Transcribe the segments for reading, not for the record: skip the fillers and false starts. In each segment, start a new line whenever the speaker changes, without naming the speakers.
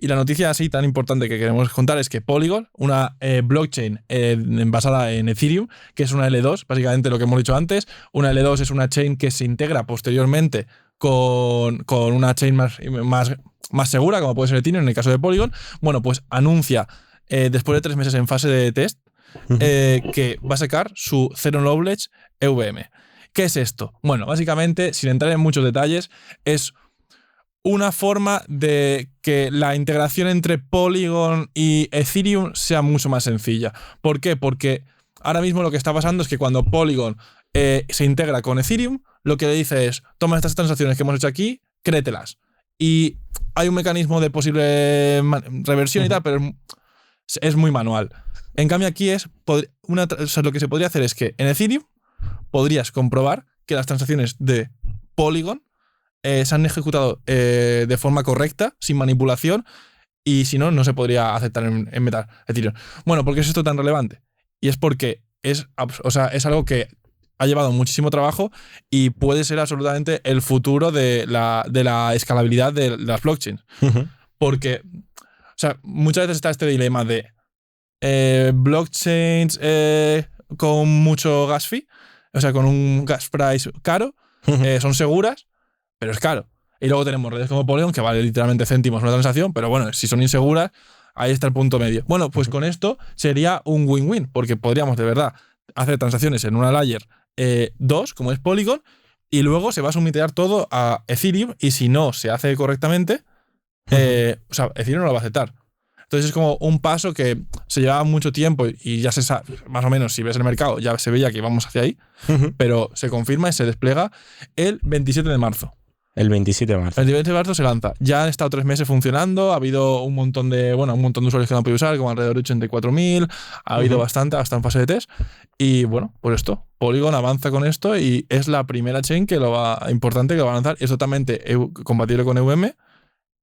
Y la noticia así tan importante que queremos contar es que Polygon, una blockchain basada en Ethereum, que es una L2, básicamente lo que hemos dicho antes, una L2 es una chain que se integra posteriormente con una chain más segura, como puede ser Ethereum en el caso de Polygon. Bueno, pues anuncia, después de 3 meses en fase de test, que va a sacar su Zero Knowledge EVM. ¿Qué es esto? Bueno, básicamente, sin entrar en muchos detalles, es una forma de que la integración entre Polygon y Ethereum sea mucho más sencilla. ¿Por qué? Porque ahora mismo lo que está pasando es que cuando Polygon se integra con Ethereum, lo que le dice es, toma estas transacciones que hemos hecho aquí, créetelas. Y hay un mecanismo de posible reversión y tal, pero es muy manual. En cambio aquí lo que se podría hacer es que en Ethereum podrías comprobar que las transacciones de Polygon se han ejecutado de forma correcta, sin manipulación, y si no, no se podría aceptar en Ethereum. Bueno, ¿por qué es esto tan relevante? Y es porque es algo que ha llevado muchísimo trabajo y puede ser absolutamente el futuro de la escalabilidad de las blockchains. Porque, muchas veces está este dilema de blockchains con mucho gas fee, con un gas price caro, son seguras, pero es caro. Y luego tenemos redes como Polygon, que vale literalmente céntimos una transacción, pero bueno, si son inseguras, ahí está el punto medio. Bueno, pues con esto sería un win-win, porque podríamos de verdad hacer transacciones en una layer 2, como es Polygon, y luego se va a sumitear todo a Ethereum, y si no se hace correctamente, Ethereum no lo va a aceptar. Entonces es como un paso que se llevaba mucho tiempo y ya se sabe, más o menos, si ves el mercado, ya se veía que íbamos hacia ahí, pero se confirma y se despliega el 27 de marzo.
El 27 de marzo.
El 27 de marzo se lanza. Ya han estado 3 meses funcionando, ha habido un montón de usuarios que lo han podido usar, como alrededor de 84.000, ha habido bastante, hasta en fase de test. Y bueno, pues esto, Polygon avanza con esto y es la primera chain importante que lo va a lanzar. Es totalmente compatible con EVM.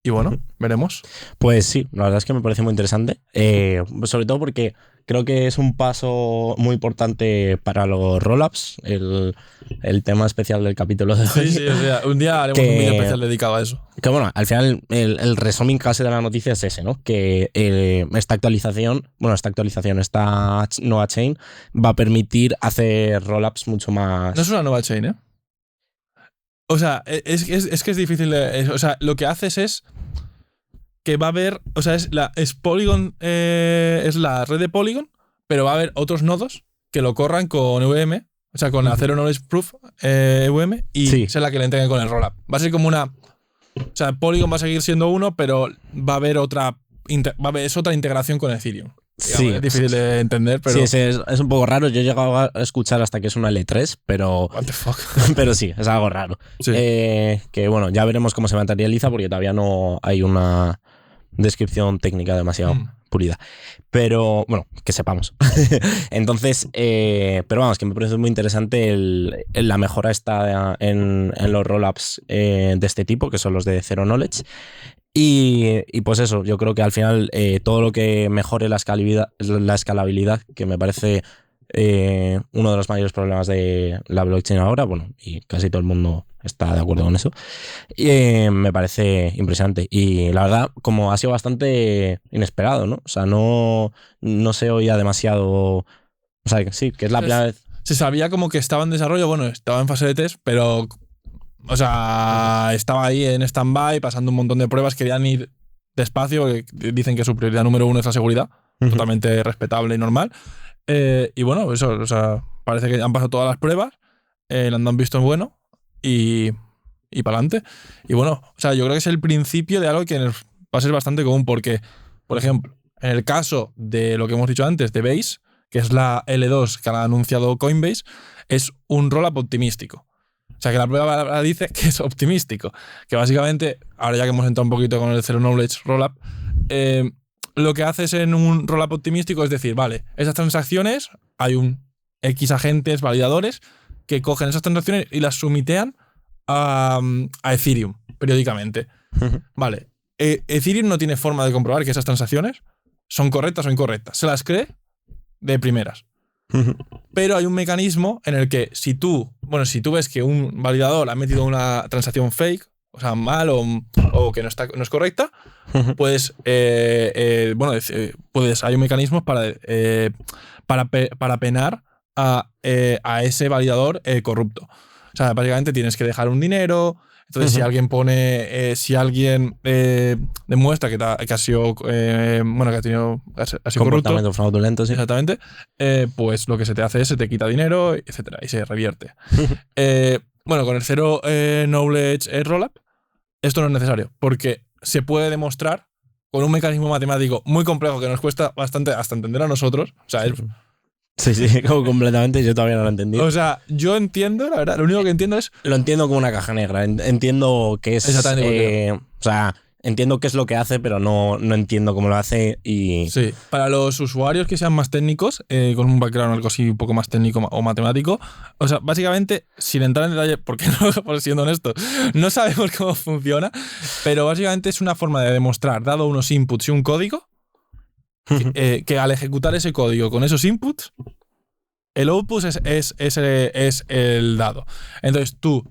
Y bueno, veremos.
Pues sí, la verdad es que me parece muy interesante. Sobre todo porque creo que es un paso muy importante para los rollups, el tema especial del capítulo de hoy.
Sí, un día haremos un vídeo especial dedicado a eso.
Que bueno, al final el resumen casi de la noticia es ese, ¿no? Que esta nueva chain va a permitir hacer rollups mucho más...
No es una nueva chain, ¿eh? Es que es difícil. Lo que haces es que va a haber. Es Polygon, es la red de Polygon, pero va a haber otros nodos que lo corran con EVM, con la Zero Knowledge Proof EVM, y sea la que le entreguen con el rollup. Va a ser como una. Polygon va a seguir siendo uno, pero va a haber otra. Es otra integración con Ethereum.
Sí,
es difícil de entender, pero...
Sí, es un poco raro. Yo he llegado a escuchar hasta que es una L3, pero...
What the fuck.
Pero sí, es algo raro.
Sí.
Que bueno, ya veremos cómo se materializa porque todavía no hay una descripción técnica demasiado pulida. Pero, bueno, que sepamos. Entonces, pero vamos, que me parece muy interesante la mejora esta en los rollups de este tipo, que son los de Zero Knowledge. Y pues eso, yo creo que al final todo lo que mejore la escalabilidad, que me parece uno de los mayores problemas de la blockchain ahora, bueno, y casi todo el mundo está de acuerdo con eso, me parece impresionante. Y la verdad, como ha sido bastante inesperado, ¿no? No se oía demasiado... sí, que es la primera vez...
Se sabía como que estaba en desarrollo, bueno, estaba en fase de test, pero... estaba ahí en stand-by, pasando un montón de pruebas, querían ir despacio, dicen que su prioridad número 1 es la seguridad, totalmente respetable y normal. Y bueno, eso, parece que han pasado todas las pruebas, le han dado un visto bueno y para adelante. Y bueno, yo creo que es el principio de algo que va a ser bastante común, porque, por ejemplo, en el caso de lo que hemos dicho antes, de Base, que es la L2 que ha anunciado Coinbase, es un rollup optimístico. Que la prueba dice que es optimístico. Que básicamente, ahora ya que hemos entrado un poquito con el Zero Knowledge Rollup, lo que haces en un rollup optimístico es decir, vale, esas transacciones, hay un X agentes validadores que cogen esas transacciones y las sumitean a Ethereum periódicamente. Vale, Ethereum no tiene forma de comprobar que esas transacciones son correctas o incorrectas. Se las cree de primeras. Pero hay un mecanismo en el que si tú ves que un validador ha metido una transacción fake, o sea, mal o que no es correcta, pues, hay mecanismos para penar a ese validador corrupto. O sea, básicamente tienes que dejar un dinero. Entonces, si alguien demuestra que ha sido
comportamiento fraudulento, sí.
Exactamente, pues lo que se te hace es se te quita dinero, etcétera, y se revierte. Con el Zero Knowledge Rollup, esto no es necesario, porque se puede demostrar con un mecanismo matemático muy complejo que nos cuesta bastante hasta entender a nosotros. O sea,
Sí, completamente. Yo todavía no lo he entendido.
O sea, yo entiendo, la verdad, lo único que entiendo es...
Lo entiendo como una caja negra. Entiendo qué es...
Exactamente.
O sea, entiendo qué es lo que hace, pero no entiendo cómo lo hace y...
Sí, para los usuarios que sean más técnicos, con un background algo así un poco más técnico o matemático, o sea, básicamente, sin entrar en detalle, porque no, por siendo honesto, no sabemos cómo funciona, pero básicamente es una forma de demostrar, dado unos inputs y un código, que al ejecutar ese código con esos inputs, el output es el dado. Entonces tú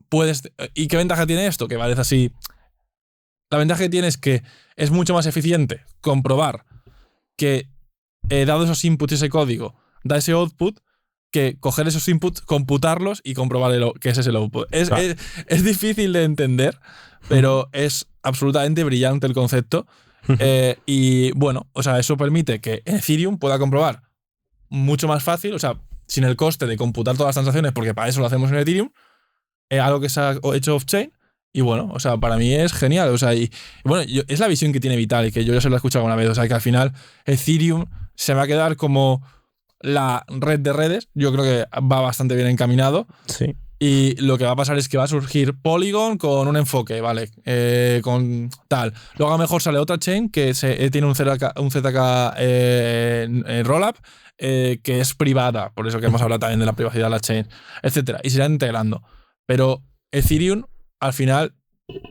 puedes... ¿Y qué ventaja tiene esto? Que parece así... La ventaja que tiene es que es mucho más eficiente comprobar que, dado esos inputs y ese código, da ese output, que coger esos inputs, computarlos y comprobar que ese es el output. Es difícil de entender, pero es absolutamente brillante el concepto. Y bueno, o sea, eso permite que Ethereum pueda comprobar mucho más fácil, o sea, sin el coste de computar todas las transacciones, porque para eso lo hacemos en Ethereum, algo que se ha hecho off-chain. Y bueno, o sea, para mí es genial. O sea, y bueno, es la visión que tiene Vitalik, que yo ya se lo he escuchado alguna vez. O sea, que al final Ethereum se va a quedar como la red de redes. Yo creo que va bastante bien encaminado.
Sí.
Y lo que va a pasar es que va a surgir Polygon con un enfoque, ¿vale? Con tal. Luego a lo mejor sale otra chain que tiene un ZK rollup, que es privada. Por eso que hemos hablado también de la privacidad de la chain, etcétera. Y se irán integrando. Pero Ethereum, al final,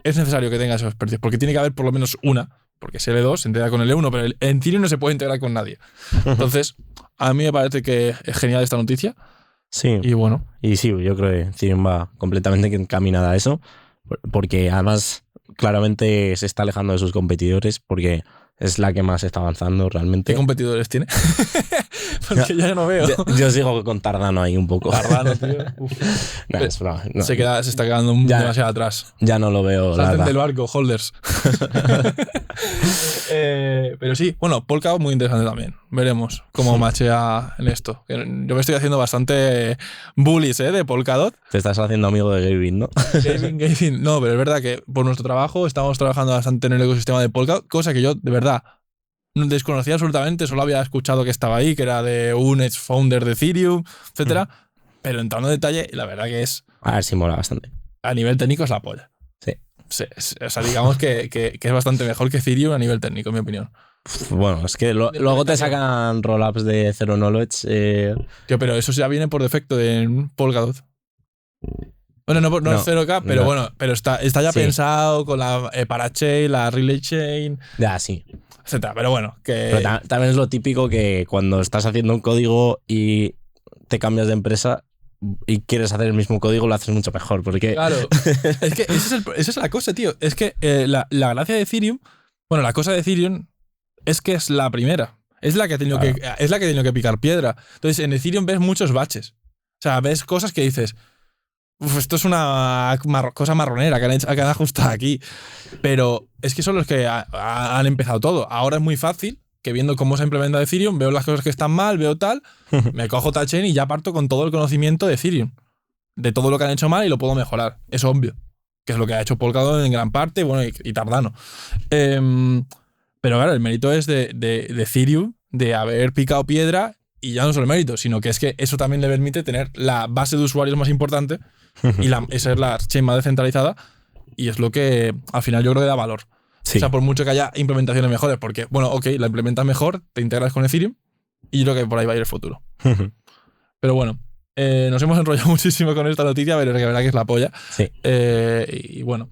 es necesario que tenga esos precios, porque tiene que haber por lo menos una, porque si L2 se integra con L1, pero en Ethereum no se puede integrar con nadie. Entonces, a mí me parece que es genial esta noticia.
Sí.
Y bueno.
Y sí, yo creo que Ethereum va completamente encaminada a eso, porque además claramente se está alejando de sus competidores, porque es la que más está avanzando realmente.
¿Qué competidores tiene? Porque ya no veo.
Yo sigo con Cardano ahí un poco.
Cardano, tío.
No.
Se está quedando demasiado atrás.
Ya no lo veo.
Salten del barco, holders. Pero sí, bueno, Polkadot muy interesante también. Veremos cómo machea en esto. Yo me estoy haciendo bastante bullish de Polkadot.
Te estás haciendo amigo de Gavin, ¿no?
Gavin. No, pero es verdad que por nuestro trabajo estamos trabajando bastante en el ecosistema de Polkadot, cosa que yo, de verdad, desconocía absolutamente. Solo había escuchado que estaba ahí, que era de un ex founder de Ethereum, etcétera. Pero entrando en detalle, la verdad que es...
A ver si mola bastante.
A nivel técnico es la polla.
Sí.
O sea, digamos que es bastante mejor que Ethereum a nivel técnico, en mi opinión.
Bueno, es que luego te sacan rollups de Zero Knowledge.
Tío, pero eso ya viene por defecto de Polkadot. Bueno, no es 0K, pero bueno, pero está ya pensado con la Parachain, la Relay Chain.
Ya, sí.
Etcétera. Pero bueno, que.
Pero también es lo típico que cuando estás haciendo un código y te cambias de empresa y quieres hacer el mismo código, lo haces mucho mejor. Porque...
Claro. Es que esa es la cosa, tío. Es que la gracia de Ethereum. Bueno, la cosa de Ethereum es que es la primera. Es la que ha tenido que picar piedra. Entonces, en Ethereum ves muchos baches. O sea, ves cosas que dices. Esto es una cosa marronera que han ajustado aquí. Pero es que son los que han empezado todo. Ahora es muy fácil que viendo cómo se implementa Ethereum, veo las cosas que están mal, veo tal, me cojo tal chain y ya parto con todo el conocimiento de Ethereum. De todo lo que han hecho mal y lo puedo mejorar. Es obvio. Que es lo que ha hecho Polkadot en gran parte, bueno, y Cardano. Pero claro, el mérito es de Ethereum, de haber picado piedra, y ya no solo el mérito, sino que es que eso también le permite tener la base de usuarios más importante y esa es la chain más descentralizada, y es lo que al final yo creo que da valor. Sí. O sea, por mucho que haya implementaciones mejores, porque, bueno, ok, la implementas mejor, te integras con Ethereum, y yo creo que por ahí va a ir el futuro. Pero bueno, nos hemos enrollado muchísimo con esta noticia, pero es que la verdad que es la polla.
Sí.
Y bueno,